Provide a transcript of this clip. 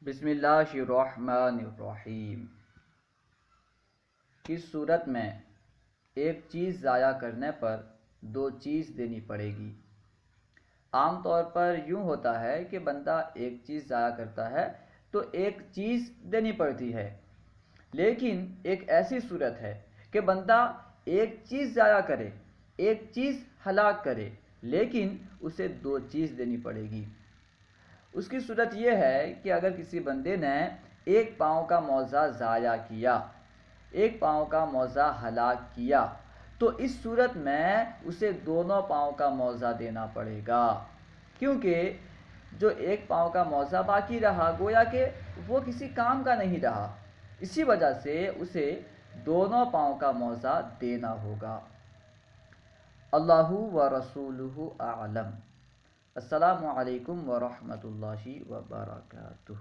بسم اللہ الرحمن الرحیم۔ کس صورت میں ایک چیز ضائع کرنے پر دو چیز دینی پڑے گی؟ عام طور پر یوں ہوتا ہے کہ بندہ ایک چیز ضائع کرتا ہے تو ایک چیز دینی پڑتی ہے، لیکن ایک ایسی صورت ہے کہ بندہ ایک چیز ضائع کرے، ایک چیز ہلاک کرے، لیکن اسے دو چیز دینی پڑے گی۔ اس کی صورت یہ ہے کہ اگر کسی بندے نے ایک پاؤں کا موزہ ضائع کیا، ایک پاؤں کا موزہ ہلاک کیا، تو اس صورت میں اسے دونوں پاؤں کا موزہ دینا پڑے گا، کیونکہ جو ایک پاؤں کا موزہ باقی رہا گویا کہ وہ کسی کام کا نہیں رہا، اسی وجہ سے اسے دونوں پاؤں کا موزہ دینا ہوگا۔ اللہ و رسولہ اعلم۔ السلام علیکم ورحمۃ اللہ وبرکاتہ۔